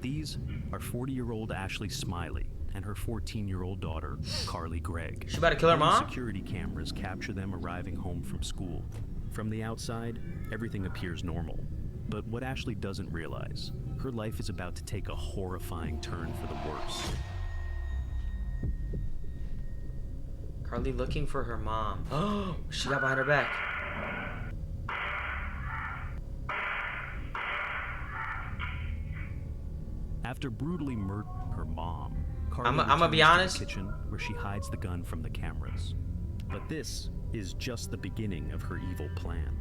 These are 40-year-old Ashley Smiley and her 14-year-old daughter, Carly Gregg. She about to kill her mom? Security cameras capture them arriving home from school. From the outside, everything appears normal. But what Ashley doesn't realize, her life is about to take a horrifying turn for the worse. Carly looking for her mom. Oh, she got behind her back. After brutally murdering her mom, Carly I'm gonna be returns honest. to the kitchen where she hides the gun from the cameras. But this is just the beginning of her evil plan.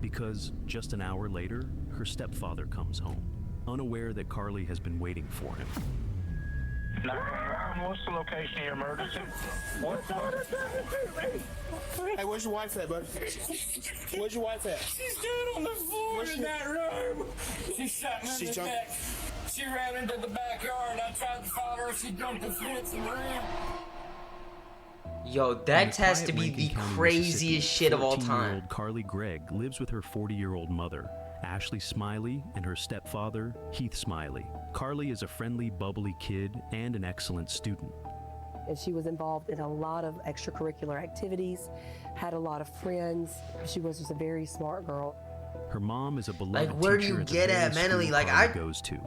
Because just an hour later, her stepfather comes home, unaware that Carly has been waiting for him. What's the location of your emergency? Hey, where's your wife at, bud? Where's your wife at? She's dead on the floor in that room. She shot me in the neck. She ran into the backyard. I tried to follow her. She jumped the fence and ran. Yo, that has to be the craziest shit of all time. 14-year-old Carly Gregg lives with her 40-year-old mother, Ashley Smiley, and her stepfather, Heath Smiley. Carly is a friendly, bubbly kid and an excellent student. And she was involved in a lot of extracurricular activities, had a lot of friends. She was just a very smart girl. Her mom is a beloved Like, where do teacher you at the get very at mentally? school Like, Carly I goes to.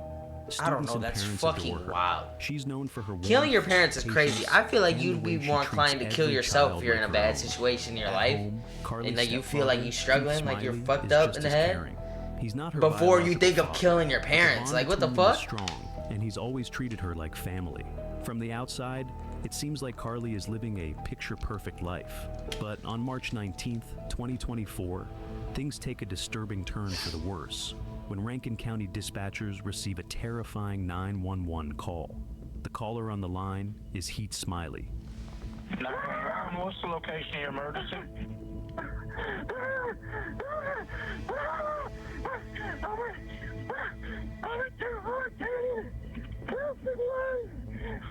I don't Students know, and that's parents fucking adore her. wild. She's known for her Killing your warmth, parents is crazy. patience, I feel like and you'd the be way she more treats inclined to kill every yourself child if you're in a like her bad own. situation in your At life. home, Carly's And like you feel like you're stepfather, struggling, Heath like you're Smiley, fucked is up just in the as head. caring. He's not her Before you biological think of father, killing your but the parents. bond Like, what the between them is fuck? strong, and he's always treated her like family. From the outside, it seems like Carly is living a picture-perfect life. But on March 19th, 2024, things take a disturbing turn for the worse when Rankin County dispatchers receive a terrifying 911 call. The caller on the line is Heath Smiley. What's the location of your emergency? I'm at 214.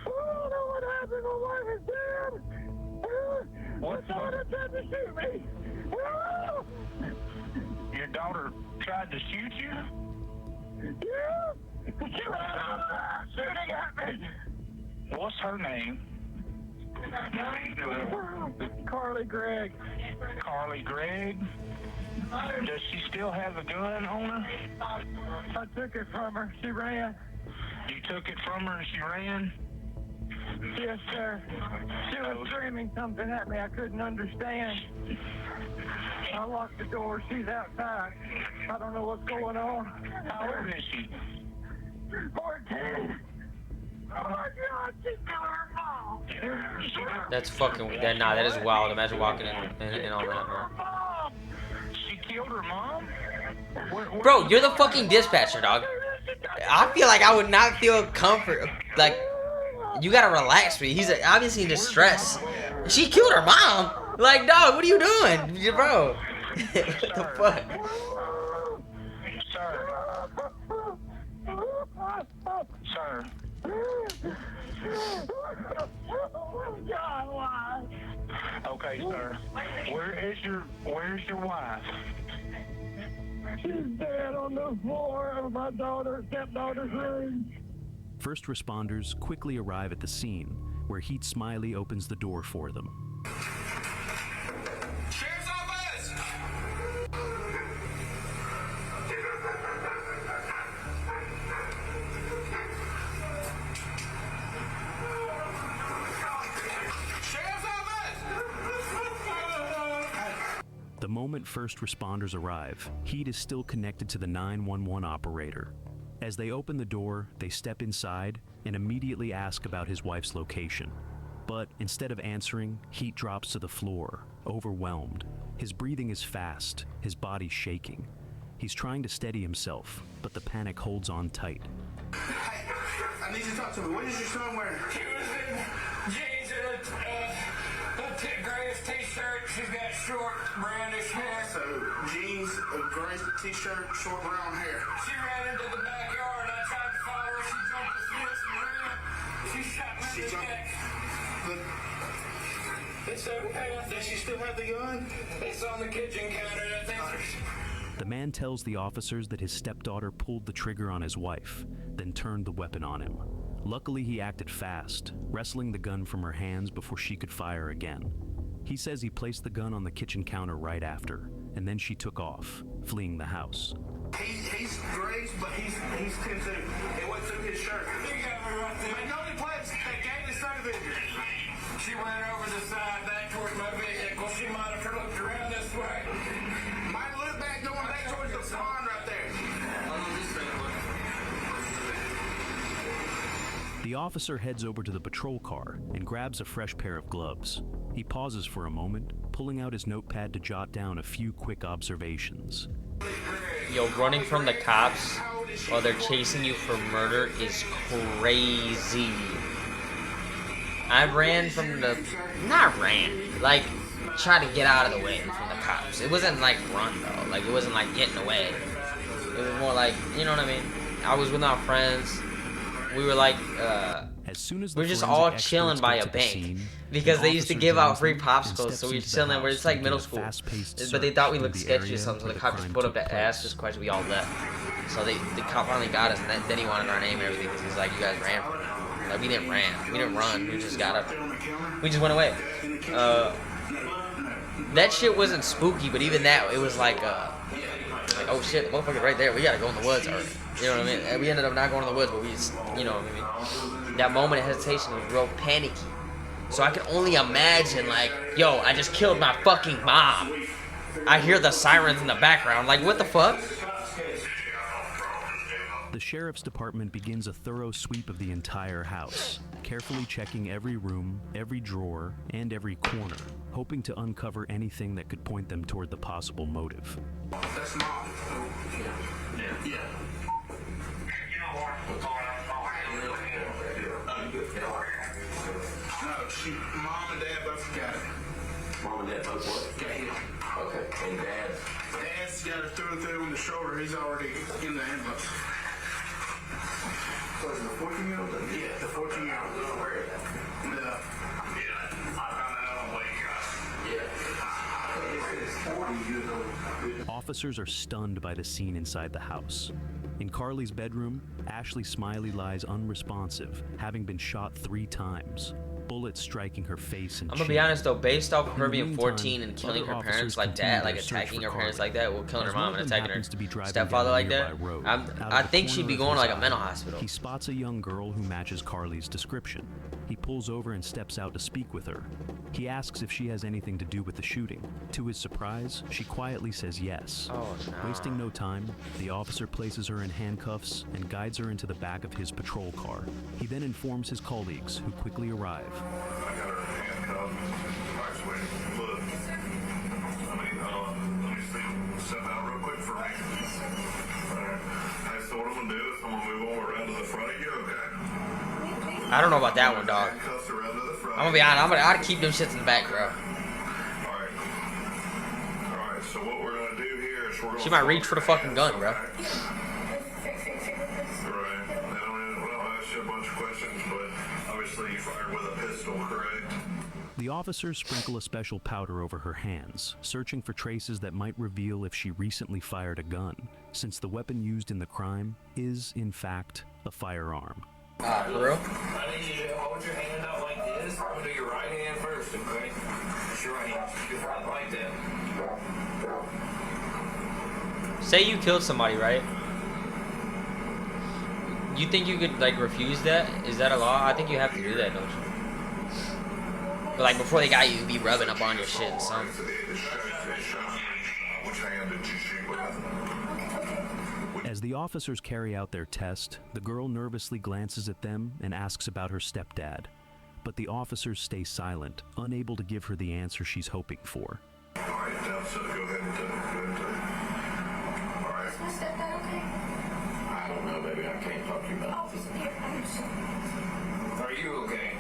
Oh, no, what happened? My wife is dead. What's on it tried to shoot me? Your daughter tried to shoot you? Yeah. She ran out of there shooting at me. What's her name? Carly Gregg. Carly Gregg? Does she still have a gun on her? I took it from her. She ran. You took it from her and she ran? Yes, sir. She was screaming something at me I couldn't understand. I locked the door. She's outside. I don't know what's going on. How old is she? 14. Oh my God, she killed her mom. That's fucking. Nah, that is wild. Imagine walking in all that, man. She killed her mom? Bro, you're the fucking dispatcher, dog. I feel like I would not feel comfort. Like, you gotta relax me. He's obviously in distress. She killed her mom. Like, dog, what are you doing, bro? What the fuck? Sir. Okay, sir. Where's your wife? She's dead on the floor of my stepdaughter's room. First responders quickly arrive at the scene, where Heath Smiley opens the door for them. Sheriff's office! Sheriff's office! The moment first responders arrive, Heath is still connected to the 911 operator. As they open the door, they step inside and immediately ask about his wife's location. But instead of answering, Heath drops to the floor, overwhelmed. His breathing is fast, his body shaking. He's trying to steady himself, but the panic holds on tight. Hey, I need you to talk to me. What is your son wearing? He was in jeans and a grayish t-shirt. She's got short, brownish hair. So, jeans, a gray t-shirt, short brown hair. She ran into the backyard. I tried to follow her. She jumped the fence and ran. She shot me in the neck. It's okay. Does she still have the gun? It's on the kitchen counter. I think The man tells the officers that his stepdaughter pulled the trigger on his wife, then turned the weapon on him. Luckily, he acted fast, wresting the gun from her hands before she could fire again. He says he placed the gun on the kitchen counter right after, and then she took off, fleeing the house. He's great, but he's 10-2. It went through his shirt. You got me right there. They only pledged. They gave us certificate. She went over the side back towards my vehicle. She might have looked around this way. Might look back going back towards the pond right there. The officer heads over to the patrol car and grabs a fresh pair of gloves. He pauses for a moment, pulling out his notepad to jot down a few quick observations. Yo, running from the cops while they're chasing you for murder is crazy. I ran from the... Not ran. Like, tried to get out of the way from the cops. It wasn't like run, though. Like, it wasn't like getting away. It was more like, you know what I mean? I was with our friends. We were like, As soon as we were just all chilling by a bank because they used to give out free popsicles, so we were chilling where it's like middle school. But they thought we looked sketchy or something, so the cop just put up that ass just question. We all left. So the cop finally got us, and then he wanted our name and everything because he's like, you guys ran from him. Like, we didn't run. We just got up. We just went away. That shit wasn't spooky, but even that, it was like oh shit, the motherfucker's right there. We gotta go in the woods, or you know what I mean? And we ended up not going in the woods, but we just, you know what I mean? That moment of hesitation was real panicky. So I can only imagine, like, yo, I just killed my fucking mom. I hear the sirens in the background. Like, what the fuck? The sheriff's department begins a thorough sweep of the entire house, carefully checking every room, every drawer, and every corner, hoping to uncover anything that could point them toward the possible motive. That's mom. Yeah. No, mom and dad both got it. Mom and dad both what? Got hit. Okay, and Dad's got it through in the shoulder. He's already in the ambulance. so is the 14-year-old? Yeah, the 14-year-old. Where is that? Yeah. I found that out on Wake It's 40 years old. Officers are stunned by the scene inside the house. In Carly's bedroom, Ashley Smiley lies unresponsive, having been shot 3 times, bullets striking her face and I'm gonna be chin. honest though, based off of her In the being meantime, 14 and killing other her parents officers like continue that, like their search attacking for her parents Carly. like that, well, killing her As one mom of and them attacking her happens to be driving stepfather down a like that, nearby road, I out of the think she'd corner be of going his like a eye, mental hospital. He spots a young girl who matches Carly's description. He pulls over and steps out to speak with her. He asks if she has anything to do with the shooting. To his surprise, she quietly says yes. Oh, no. Wasting no time, the officer places her in handcuffs and guides her into the back of his patrol car. He then informs his colleagues, who quickly arrive. I got her handcuffed. Actually, look. Let me step out real quick for me. Alright. Hey, so what I'm gonna do is I'm gonna move over around to the front of you, okay? I don't know about that one, dog. Handcuffs around to the front. I'm gonna be honest, I'd keep them shits in the back, bro. Alright. Alright, so what we're gonna do here is we're gonna... She might reach for the fucking gun, bro. Right. They don't ask you a bunch of questions, but obviously you fired with a pistol, correct? The officers sprinkle a special powder over her hands, searching for traces that might reveal if she recently fired a gun, since the weapon used in the crime is, in fact, a firearm. For real? I need you to hold your hand out like this. I'm gonna do your right hand first, okay? It's your right hand. Just like that. Say you killed somebody, right? You think you could, like, refuse that? Is that a law? I think you have to do that, don't you? But, like, before they got you, you'd be rubbing up on your shit and something. Which hand did you shoot with? As the officers carry out their test, the girl nervously glances at them and asks about her stepdad. But the officers stay silent, unable to give her the answer she's hoping for. Alright, now, so go ahead and do it. Alright. Is my stepdad okay? I don't know, baby. I can't talk to you about it. Are you okay?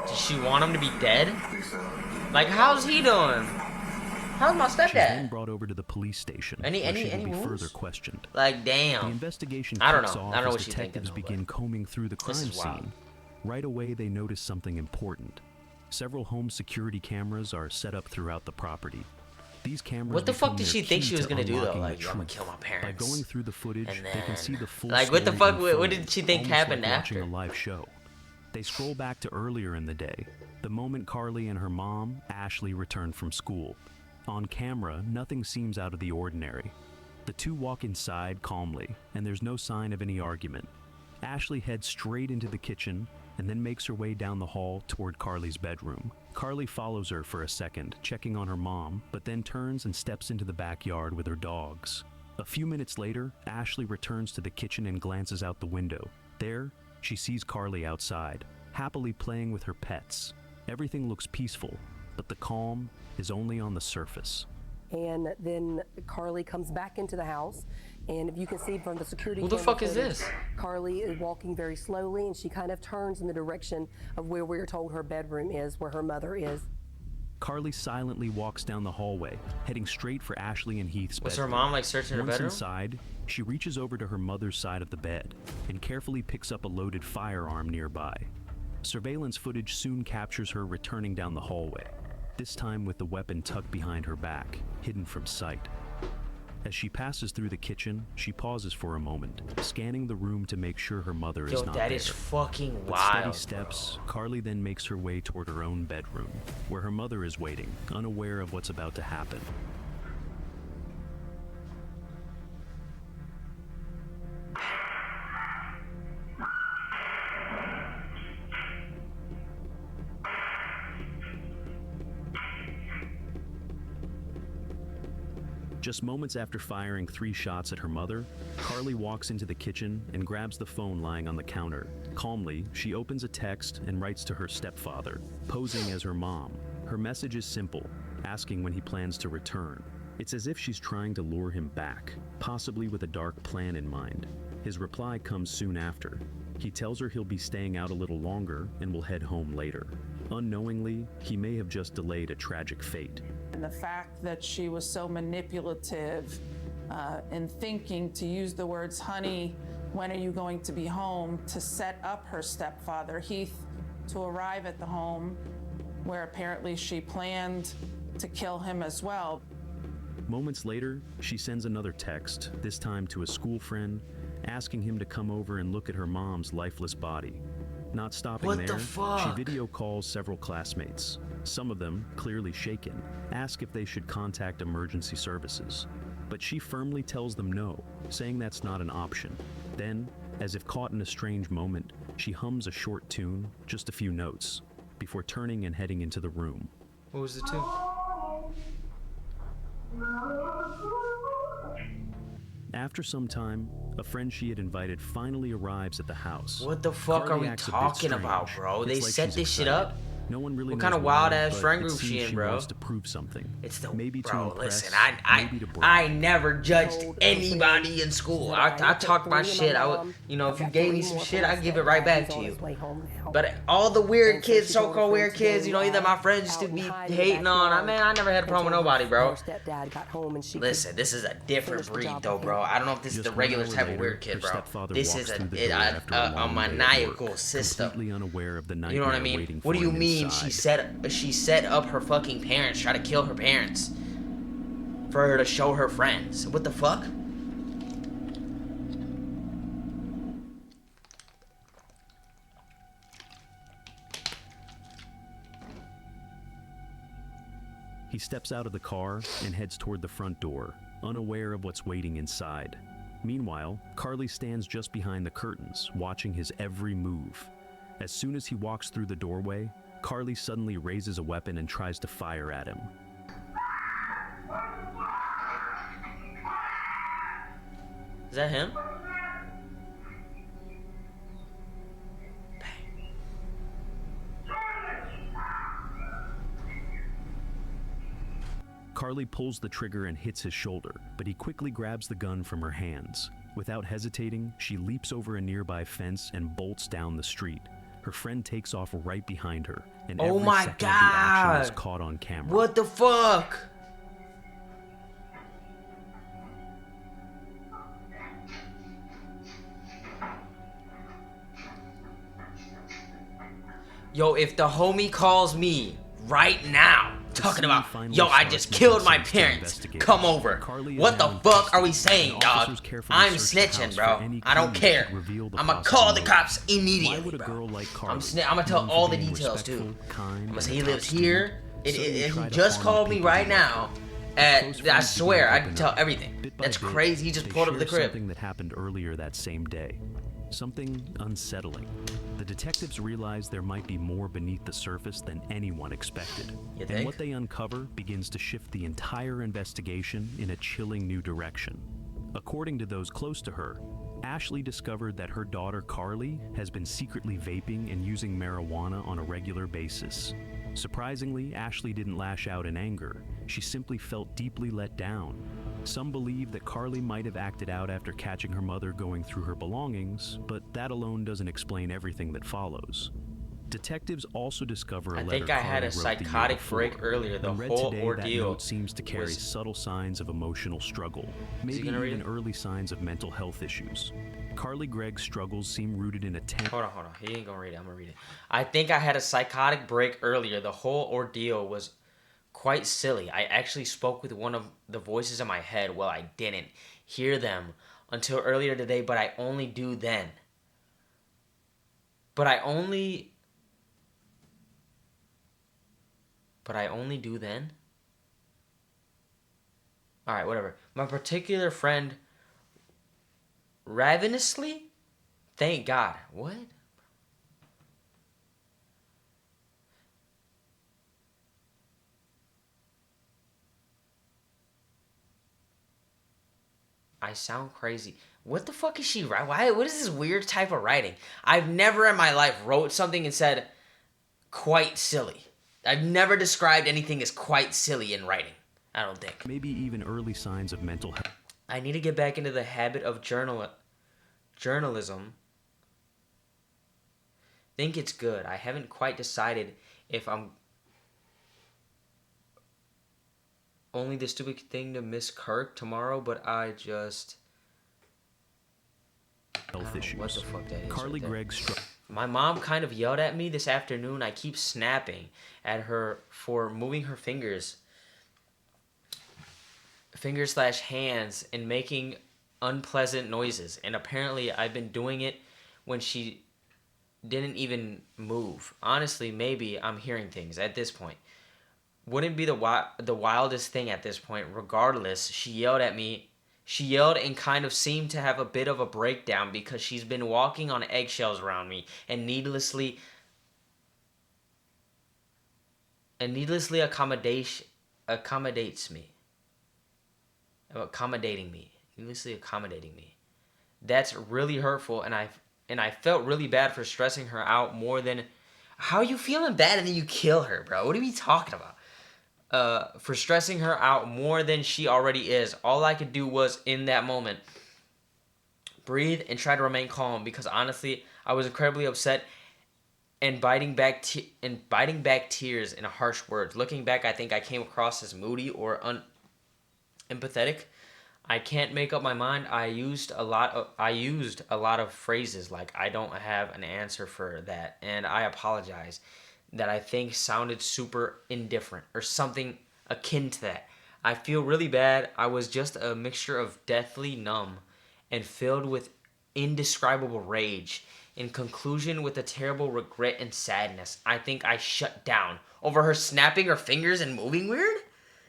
Does she want him to be dead? Lisa. Like, how's he doing? How's my She's then stepdad? brought over to the police station, Any where she will be wounds? further questioned. Like, The damn. investigation I don't kicks know. off I don't know as what she's thinking, detectives though, begin but combing through the this crime is wild. scene. Right away, they notice something important. Several home security cameras are set up throughout the property. These cameras What the fuck become did their she think key she was to gonna do though? unlocking Like, the I'm gonna truth. kill my By parents. going through the footage, And they can see then- the full like, what the story fuck? What unfold, did she think almost happened like watching after? a live show. They scroll back to earlier in the day, the moment Carly and her mom, Ashley, returned from school. On camera, nothing seems out of the ordinary. The two walk inside calmly, and there's no sign of any argument. Ashley heads straight into the kitchen and then makes her way down the hall toward Carly's bedroom. Carly follows her for a second, checking on her mom, but then turns and steps into the backyard with her dogs. A few minutes later, Ashley returns to the kitchen and glances out the window. There, she sees Carly outside, happily playing with her pets. Everything looks peaceful, but the calm is only on the surface. And then Carly comes back into the house, and if you can see from the security Who the camera fuck is footage, this? Carly is walking very slowly, and she kind of turns in the direction of where we're told her bedroom is, where her mother is. Carly silently walks down the hallway, heading straight for Ashley and Heath's Was bedroom. her mom like searching her Once bedroom? inside, she reaches over to her mother's side of the bed and carefully picks up a loaded firearm nearby. Surveillance footage soon captures her returning down the hallway, this time with the weapon tucked behind her back, hidden from sight. As she passes through the kitchen, she pauses for a moment, scanning the room to make sure her mother Yo, is not that there. is fucking With wild. steady steps, Carly then makes her way toward her own bedroom, where her mother is waiting, unaware of what's about to happen. Just moments after firing 3 shots at her mother, Carly walks into the kitchen and grabs the phone lying on the counter. Calmly, she opens a text and writes to her stepfather, posing as her mom. Her message is simple, asking when he plans to return. It's as if she's trying to lure him back, possibly with a dark plan in mind. His reply comes soon after. He tells her he'll be staying out a little longer and will head home later. Unknowingly, he may have just delayed a tragic fate. And the fact that she was so manipulative in thinking to use the words, honey, when are you going to be home, to set up her stepfather, Heath, to arrive at the home where apparently she planned to kill him as well. Moments later, she sends another text, this time to a school friend, asking him to come over and look at her mom's lifeless body. Not stopping What the there, fuck? she video calls several classmates. Some of them, clearly shaken, ask if they should contact emergency services. But she firmly tells them no, saying that's not an option. Then, as if caught in a strange moment, she hums a short tune, just a few notes, before turning and heading into the room. What was the tune? After some time, a friend she had invited finally arrives at the house. What the fuck Carly are we acts a bit talking about, strange. bro? It's They like set she's this shit excited. up? No one really What knows kind of why, wild-ass but friend it group seems she in, bro? wants to prove something. It's the maybe to bro. impress, Listen, maybe to brag. I never judged anybody in school. I talked my shit. I would, you know, if you gave me some shit, I'd give it right back to you. But all the weird kids, so-called weird kids, you know, either my friends used to be hating on. I mean, I never had a problem with nobody, bro. Listen, this is a different breed, though, bro. I don't know if this is the Just 1 regular hour type of later, weird kid, her bro. stepfather This walks is through the door after a a long day at maniacal work, system. completely unaware of the You nightmare know what I waiting mean? for What do you him mean inside. she set up her fucking parents, try to kill her parents for her to show her friends? What the fuck? He steps out of the car and heads toward the front door, unaware of what's waiting inside. Meanwhile, Carly stands just behind the curtains, watching his every move. As soon as he walks through the doorway, Carly suddenly raises a weapon and tries to fire at him. Is that him? Carly pulls the trigger and hits his shoulder, but he quickly grabs the gun from her hands. Without hesitating, she leaps over a nearby fence and bolts down the street. Her friend takes off right behind her, and Oh every my second of the action is God. caught on camera. What the fuck? Yo, if the homie calls me right now talking scene about, finally yo, I starts just making killed my sense to parents. investigators. Come over. Carly is What the now fuck are we invested, saying, and dog? officers carefully I'm search the snitching, house bro. for any I don't clue that care. could reveal the I'm gonna possible call the motive. cops Why immediately, would a bro. girl like Carly, I'm gonna tell known for all the being details too. respectful, kind, I'm gonna and say a he top lives student, here. suddenly He try to just harm called the me people right he loved? now. Close I friends swear, began to I'd open tell up. everything. Bit by That's bit, crazy. He just they pulled up the share crib. something that happened earlier that same day. Something unsettling. The detectives realize there might be more beneath the surface than anyone expected. You And think? what they uncover begins to shift the entire investigation in a chilling new direction. According to those close to her, Ashley discovered that her daughter Carly has been secretly vaping and using marijuana on a regular basis. Surprisingly, Ashley didn't lash out in anger. She simply felt deeply let down. Some believe that Carly might have acted out after catching her mother going through her belongings, but that alone doesn't explain everything that follows. Detectives also discover a I letter think I had Carly a wrote the year psychotic before. break earlier. The When read whole today, that ordeal note seems to carry was- subtle signs of emotional struggle, maybe gonna read even it? early signs of mental health issues. Carly Gregg's struggles seem rooted in a Hold on. He ain't gonna read it. I'm gonna read it. I think I had a psychotic break earlier. The whole ordeal was quite silly. I actually spoke with one of the voices in my head. Well, I didn't hear them until earlier today, but I only do then. But I only do then? Alright, whatever. My particular friend ravenously? Thank God. What? I sound crazy. What the fuck is she writing? Why? What is this weird type of writing? I've never in my life wrote something and said quite silly. I've never described anything as quite silly in writing. I don't think. maybe even early signs of mental health. I need to get back into the habit of journalism. Think it's good. I haven't quite decided if I'm only the stupid thing to miss Kirk tomorrow, but I just Health issues. what the fuck that is. Carly right there. Gregg's My mom kind of yelled at me this afternoon. I keep snapping at her for moving her fingers / hands and making unpleasant noises. And apparently I've been doing it when she didn't even move. Honestly, maybe I'm hearing things at this point. Wouldn't be the wildest thing at this point. Regardless, she yelled at me. She yelled and kind of seemed to have a bit of a breakdown because she's been walking on eggshells around me and needlessly accommodating me. That's really hurtful, and I felt really bad for stressing her out more than. How are you feeling bad and then you kill her, bro? What are we talking about? For stressing her out more than she already is. All I could do was, in that moment, breathe and try to remain calm because honestly, I was incredibly upset and biting back tears in harsh words. Looking back, I think I came across as moody or empathetic. I can't make up my mind. I used a lot of phrases like I don't have an answer for that, and I apologize, that I think sounded super indifferent or something akin to that. I feel really bad. I was just a mixture of deathly numb and filled with indescribable rage. In conclusion, with a terrible regret and sadness, I think I shut down over her snapping her fingers and moving weird.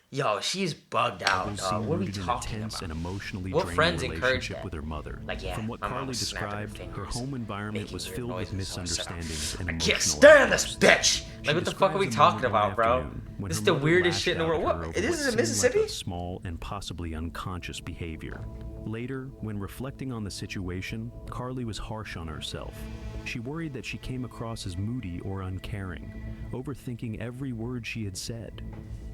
Yo, she's bugged out, dog. What are we talking about? and emotionally What draining friends encourage relationship that? with her mother. Like, yeah, From what my mom Carly was snapping her described, her fingers, home environment making was weird filled with noises, so I said, misunderstandings and I emotional can't stand this outbursts. bitch. She Like, what the fuck are we describes a talking moment one about, bro? afternoon when This her is the mother weirdest lashed shit in the out world. at her What? over This is in seemed Mississippi? like a small and possibly unconscious behavior. Later, when reflecting on the situation, Carly was harsh on herself. She worried that she came across as moody or uncaring, overthinking every word she had said.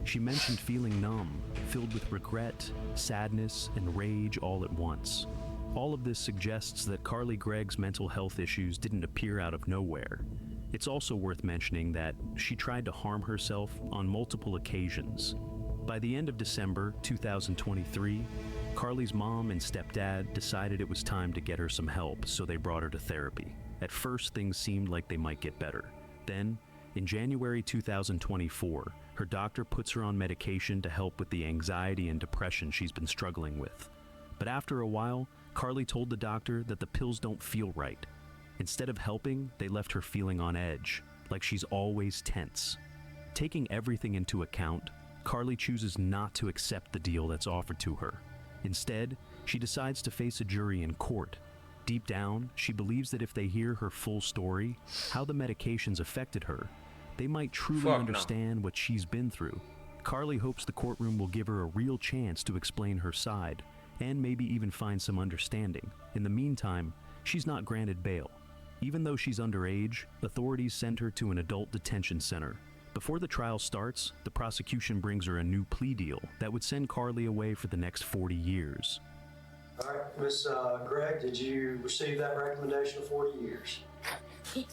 She mentioned feeling numb, filled with regret, sadness, and rage all at once. All of this suggests that Carly Gregg's mental health issues didn't appear out of nowhere. It's also worth mentioning that she tried to harm herself on multiple occasions. By the end of December 2023, Carly's mom and stepdad decided it was time to get her some help, so they brought her to therapy. At first, things seemed like they might get better. Then, in January 2024, Her doctor puts her on medication to help with the anxiety and depression she's been struggling with. But after a while, Carly told the doctor that the pills don't feel right. Instead of helping, they left her feeling on edge, like she's always tense. Taking everything into account, Carly chooses not to accept the deal that's offered to her. Instead, she decides to face a jury in court. Deep down, she believes that if they hear her full story, how the medications affected her, they might truly understand what she's been through. Carly hopes the courtroom will give her a real chance to explain her side, and maybe even find some understanding. In the meantime, she's not granted bail. Even though she's underage, authorities send her to an adult detention center. Before the trial starts, the prosecution brings her a new plea deal that would send Carly away for the next 40 years. All right, Miss Gregg, did you receive that recommendation of 40 years?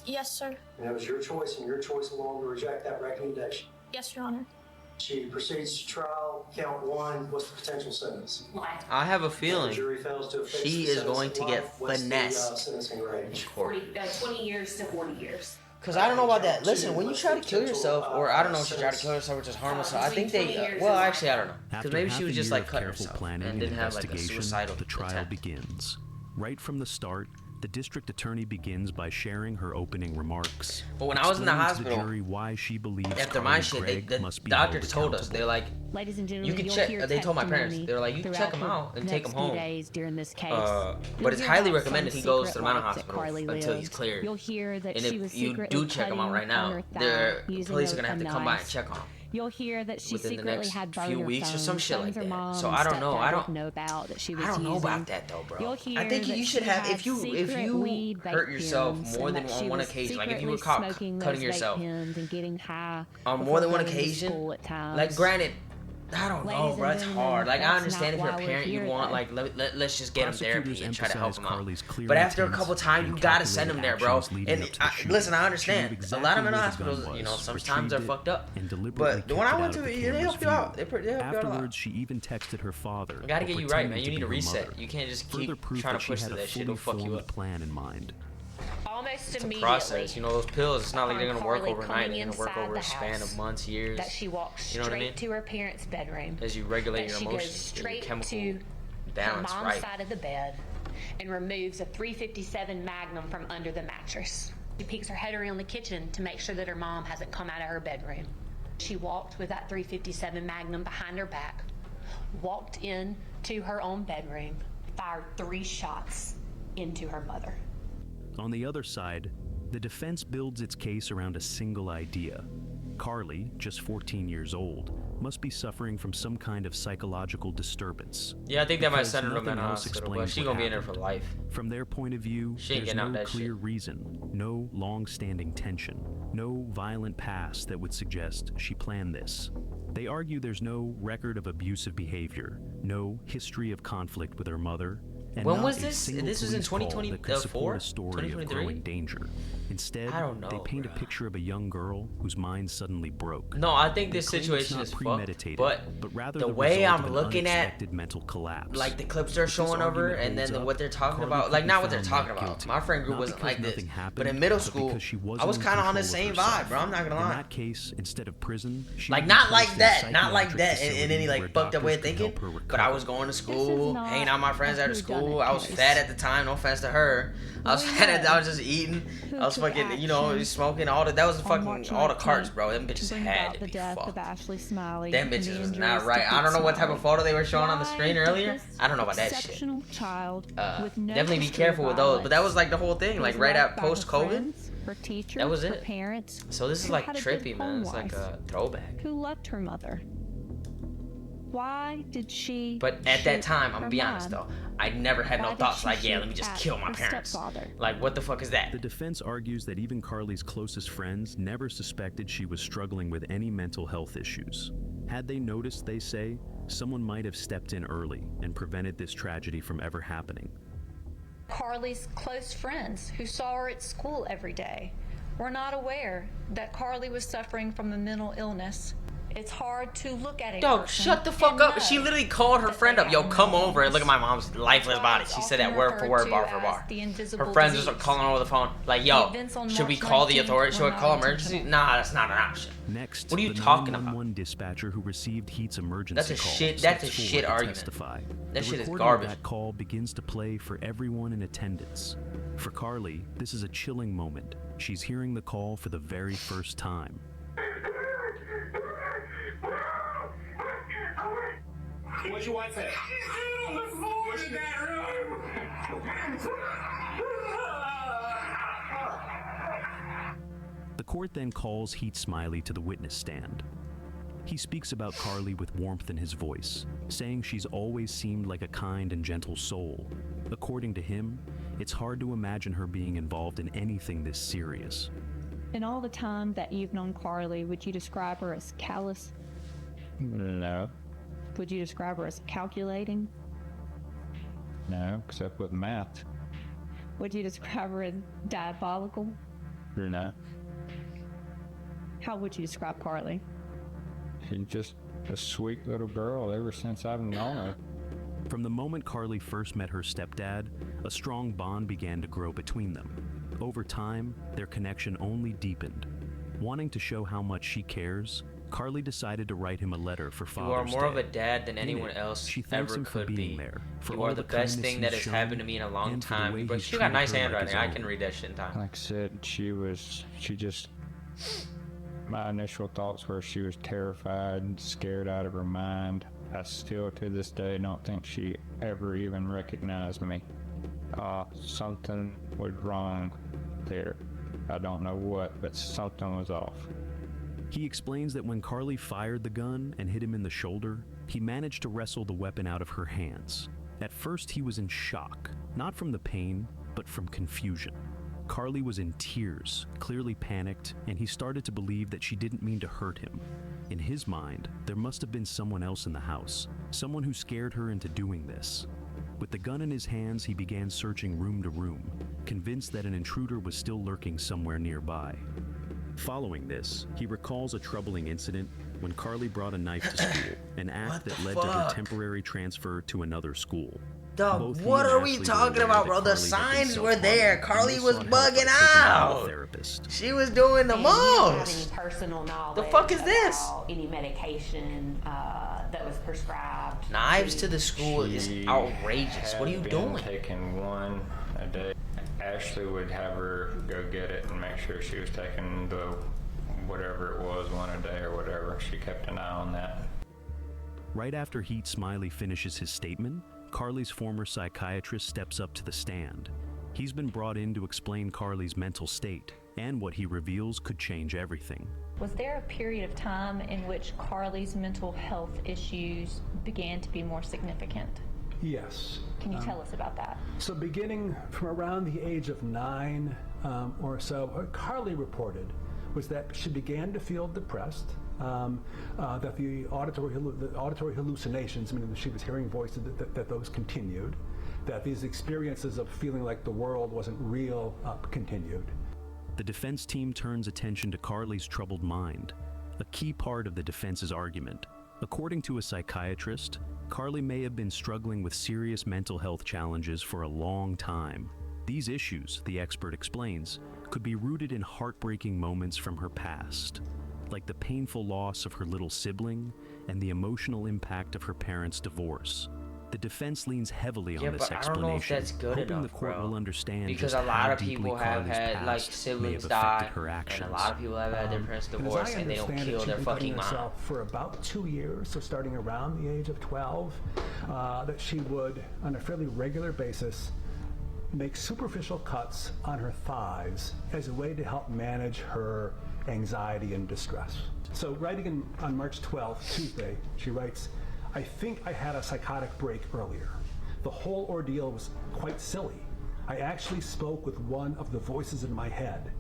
Yes, sir. And it was your choice and your choice alone to reject that recommendation? Yes, Your Honor. She proceeds to trial. Count 1, what's the potential sentence? I have a feeling The jury fails to affix she the is sentence going of to life. get What's finesse. the sentencing range? 20 years to 40 years. Because I don't know about that. Listen, when you try to kill yourself, or I don't know if she tried to kill herself or just harm herself, I think they, well, actually, I don't know. Because After maybe half she was a just year like of cutting careful herself planning and didn't have like a investigation, suicidal the trial attempt. begins. Right from the start, the district attorney begins by sharing her opening remarks. But when I was in the explaining to hospital, the jury why she believes after Carly my shit, Gregg the must be doctors held told us, they're accountable. like, Ladies and gentlemen, you can you'll check. hear They told my parents, testimony they were like, you can check him throughout out and the take him next few home. days during this case. But it's You'll highly hear about recommended some he goes to secret the mental life that hospital Carly until he's lived. cleared. You'll hear that And she was if you secretly do check him out right cutting on now, her the thigh using police are a gonna have to come by and knife. check on him. You'll hear that she within the secretly next had few burner weeks or some phones, shit phones like her that. mom So and I don't know. stepdad I didn't don't know about that she was I don't know using. about that though, bro. You'll hear I think that you she should have had if you secret weed vape hurt yourself pens more and than that on she one was occasion, like if you secretly were caught smoking those cutting vape yourself pens and getting high on before more than one going to occasion, school at times. like granted, I don't know, Ladies bro. and It's gentlemen, hard. Like I that's understand if not you're a why we're parent, you here, want though. like let's just get him therapy Prosecutors and try to help emphasize him out. Carly's clear But after a intent couple times, and you gotta send him calculated there, bro. actions leading And up to the shooting. listen, I She understand. knew A exactly lot of where mental the gun hospitals, you know, was, sometimes they're retrieved fucked up. and deliberately But the one kept I it went out of to, the they camera's help you out. view. They help you out a lot. Afterwards, she even texted her father. You gotta while get you right, man. pretending You need to a be her reset. mother. You can't just Further keep proof trying that to she push had to a that shit. fully It'll fuck you formed up. plan in mind. Almost It's a immediately. process. You know, those pills, it's not like they're upon gonna work Carly overnight. coming They're gonna work inside over the a span house, of months, years. that she walks You know what I straight mean? to her parents' bedroom. As you regulate That your she goes emotions and your straight chemical to her balance mom's right. side of the bed and removes a .357 Magnum from under the mattress. She peeks her head around the kitchen to make sure that her mom hasn't come out of her bedroom. She walked with that .357 Magnum behind her back, walked in to her own bedroom, fired 3 shots into her mother. On the other side, the defense builds its case around a single idea. Carly, just 14 years old, must be suffering from some kind of psychological disturbance. Yeah, I think that might Because send her to a nothing mental else hospital, but explains she what gonna be in there for happened. life. From their point of view, She ain't there's getting out no that clear shit. reason, no long-standing tension, no violent past that would suggest she planned this. They argue there's no record of abusive behavior, no history of conflict with her mother, and When not was a this? single This was in police call that could 2024? support a story of 2023? growing danger. Instead, I don't know, they paint a bruh. picture of a young girl whose mind suddenly broke. No, I think They this claim it's situation not is fucked, premeditated, but rather the the way result I'm of an looking at, unexpected mental collapse. like the clips they're If this showing of her, argument and then holds up, what they're talking Carly about, could like be not what they're found talking not about. guilty. My friend group Not wasn't because like this, nothing happened, but in middle but school, because she I wasn't was in kind of on the control same of herself. vibe, bro. I'm not gonna In lie. that case, instead of prison, she Like would be not like placed in a that, not like psychiatric that, in any facility like where fucked up way of doctors could thinking. help her But I recover. was going to school, not hanging out with my friends a after school. whodunit I was case. fat at the time. No offense to her. I was We fat at. know I was just eating. who I was took fucking, you know, action smoking all the. That was on fucking March all the carts, 19th bro. Them to bitches bring had about to the be death of fucked. Ashley Smiley Them and the bitches was injuries not to right. I Pete don't know what type of Smiley. photo they were showing on the Why screen did earlier. this I don't know about that shit. exceptional child with no Definitely be history of careful with those. But that was violence like the whole thing, like was right loved at by her post COVID. friends, her teachers, That was her it. parents, So this is who like had a good trippy, home man. It's like life, a throwback. who loved her mother. Why did she? But at that shoot time, I'm her gonna be honest mom? though, I never had Why no did thoughts she like, yeah, shoot let me just at kill my her parents. stepfather? Like, what the fuck is that? The defense argues that even Carly's closest friends never suspected she was struggling with any mental health issues. Had they noticed, they say, someone might have stepped in early and prevented this tragedy from ever happening. Carly's close friends who saw her at school every day were not aware that Carly was suffering from a mental illness It's hard to look at it. Dog, shut the fuck up. She literally called her friend up. Yo, come over and look at my mom's lifeless body. She said that word for word, bar for bar. Her friends just are calling over the phone. Like, yo, should we call the authorities? Should we call emergency? Nah, that's not an option. Next, what are you the talking 911 dispatcher who received Heat's emergency That's a call shit. steps That's a forward shit to argument. testify. That The shit is recording garbage. of that call begins to play for everyone in attendance. For Carly, this is a chilling moment. She's hearing the call for the very first time. What'd your wife say? On the floor in that room. The court then calls Heat Smiley to the witness stand. He speaks about Carly with warmth in his voice, saying she's always seemed like a kind and gentle soul. According to him, it's hard to imagine her being involved in anything this serious. In all the time that you've known Carly, would you describe her as callous? No. Would you describe her as calculating? No, except with math. Would you describe her as diabolical? No. How would you describe Carly? She's just a sweet little girl ever since I've known her. From the moment Carly first met her stepdad, a strong bond began to grow between them. Over time, their connection only deepened. Wanting to show how much she cares, Carly decided to write him a letter for Father's Day. You are more of a dad than anyone else she thanks ever him for could being be. there, for You all are the best kindness thing that he's has happened to shown, me in a long and for the time. way But he's she got nice treated her like handwriting. his I can own. read that shit in time. Like I said, she just, my initial thoughts were she was terrified, scared out of her mind. I still to this day don't think she ever even recognized me. Something was wrong there. I don't know what, but something was off. He explains that when Carly fired the gun and hit him in the shoulder, he managed to wrestle the weapon out of her hands. At first, he was in shock, not from the pain, but from confusion. Carly was in tears, clearly panicked, and he started to believe that she didn't mean to hurt him. In his mind, there must have been someone else in the house, someone who scared her into doing this. With the gun in his hands, he began searching room to room, convinced that an intruder was still lurking somewhere nearby. Following this, he recalls a troubling incident when Carly brought a knife to school, an act that led to her temporary transfer to another school. Dog, Both he what and are we Ashley were talking aware about, that bro? The Carly had been signs were self-harming, there. and Carly they was sought help by bugging taking her to a out. therapist. She was doing the And you have most. any personal knowledge The fuck is this? about any medication that was prescribed? Knives to the school is She outrageous. What are you had doing? been taking one a day. Ashley would have her go get it and make sure she was taking the whatever it was, one a day or whatever. She kept an eye on that. Right after Heat Smiley finishes his statement, Carly's former psychiatrist steps up to the stand. He's been brought in to explain Carly's mental state, and what he reveals could change everything. Was there a period of time in which Carly's mental health issues began to be more significant? Yes. Can you tell us about that? So beginning from around the age of 9 or so, what Carly reported was that she began to feel depressed, that the auditory hallucinations, meaning that she was hearing voices, that those continued, that these experiences of feeling like the world wasn't real continued. The defense team turns attention to Carly's troubled mind, a key part of the defense's argument. According to a psychiatrist, Carly may have been struggling with serious mental health challenges for a long time. These issues, the expert explains, could be rooted in heartbreaking moments from her past, like the painful loss of her little sibling and the emotional impact of her parents' divorce. The defense leans heavily on this but I don't know if explanation, that's good hoping enough, the court bro. will understand Because just a lot how of deeply people have Carly's had, like, past may siblings have affected die, her actions. and a lot of people have had their parents And as divorced, I and they don't understand it, kill she'd their been telling fucking mom. herself for about 2 years, so starting around the age of 12, that she would, on a fairly regular basis, make superficial cuts on her thighs as a way to help manage her anxiety and distress. So writing on March 12th, Tuesday, she writes, "I think I had a psychotic break earlier. The whole ordeal was quite silly. I actually spoke with one of the voices in my head."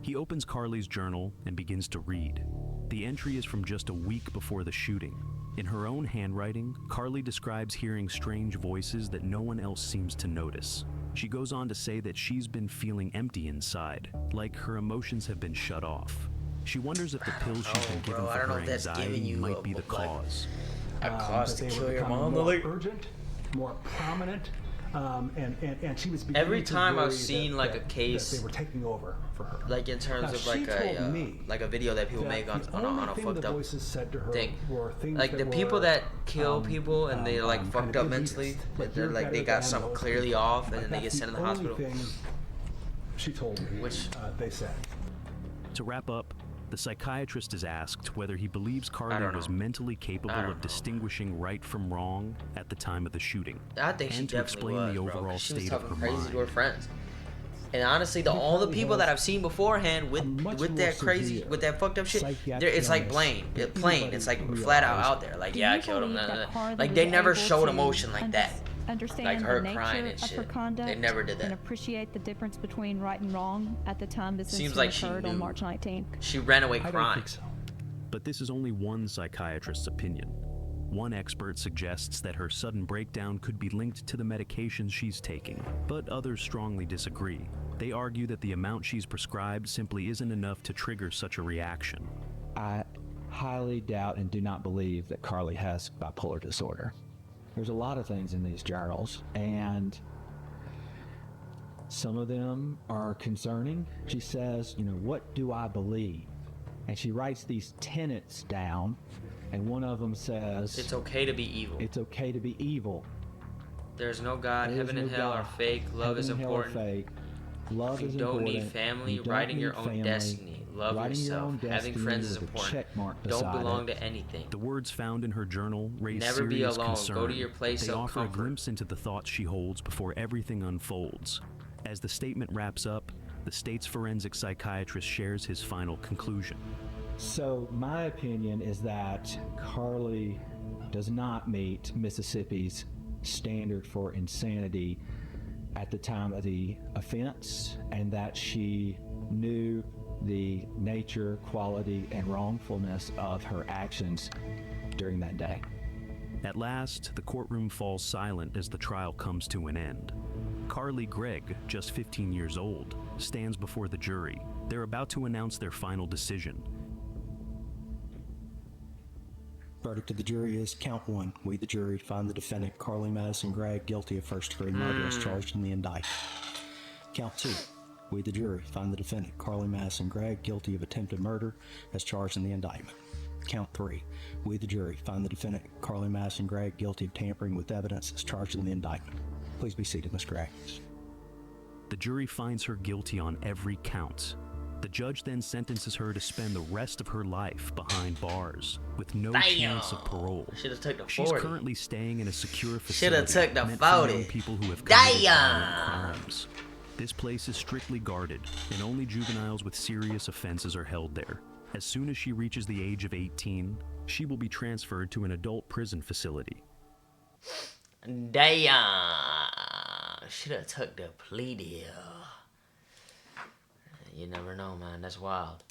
He opens Carly's journal and begins to read. The entry is from just a week before the shooting. In her own handwriting, Carly describes hearing strange voices that no one else seems to notice. She goes on to say that she's been feeling empty inside, like her emotions have been shut off. She wonders if the pills she's been given bro, I for don't know her if that's anxiety giving you might be the like, cause. a cause that to they kill were your becoming mom. more Like, urgent, more prominent, and she was beginning every to time I've worry seen that, like that, a case, that they were taking over for her. like in terms Now, of she like a video that people that make on the on only a thing fucked the up voices said to her thing. were things Like that the people were, that kill people and they're like kind fucked of up elitist. mentally, Like, they're you're like they better got than something those clearly people. off, and Like, then they get that's sent to the the only hospital. thing she told me. Which they said. To wrap up, the psychiatrist is asked whether he believes Carly was mentally capable of distinguishing right from wrong at the time of the shooting. I think she and to definitely explain was, the bro. overall 'Cause she was state of her talking crazy mind. to her friends. And honestly, all the people that I've seen beforehand with that crazy, with that fucked up shit, it's like plain. It's like flat out there. Like, yeah, I killed him. Like, they never showed emotion like that. Understand Like the her nature crying and of her shit. conduct They never did and that. appreciate the difference between right and wrong at the time this Seems incident like she occurred on knew. March 19th. She ran away I don't crying. think so. But this is only one psychiatrist's opinion. One expert suggests that her sudden breakdown could be linked to the medications she's taking, but others strongly disagree. They argue that the amount she's prescribed simply isn't enough to trigger such a reaction. I highly doubt and do not believe that Carly has bipolar disorder. There's a lot of things in these journals, and some of them are concerning. She says, what do I believe? And she writes these tenets down, and one of them says, It's okay to be evil. It's okay to be evil. There's no God. There is Heaven and no hell God. are fake. Love is Heaven and hell are important. fake. Love You is don't important. need family. You don't Writing your need own family. destiny. Love Writing your yourself. own Having destiny friends is with a important. check mark Don't beside belong it. to anything. The words found in her journal raise Never be serious alone. concern. Go to your place They of offer comfort. a glimpse into the thoughts she holds before everything unfolds. As the statement wraps up, the state's forensic psychiatrist shares his final conclusion. So my opinion is that Carly does not meet Mississippi's standard for insanity at the time of the offense, and that she knew the nature, quality, and wrongfulness of her actions during that day. At last, the courtroom falls silent as the trial comes to an end. Carly Gregg, just 15 years old, stands before the jury. They're about to announce their final decision. Verdict of the jury is count one. We, the jury, find the defendant, Carly Madison Gregg, guilty of first-degree murder as charged in the indictment. Count two. We, the jury, find the defendant, Carly Madison Gregg, guilty of attempted murder as charged in the indictment. Count three. We, the jury, find the defendant, Carly Madison Gregg, guilty of tampering with evidence as charged in the indictment. Please be seated, Ms. Gregg. The jury finds her guilty on every count. The judge then sentences her to spend the rest of her life behind bars with no chance of parole. Should've took the She's 40. currently staying in a secure facility Should've took the meant for 40. young people who have committed Damn. violent crimes. This place is strictly guarded, and only juveniles with serious offenses are held there. As soon as she reaches the age of 18, she will be transferred to an adult prison facility. Damn. Should have took the plea deal. You never know, man. That's wild.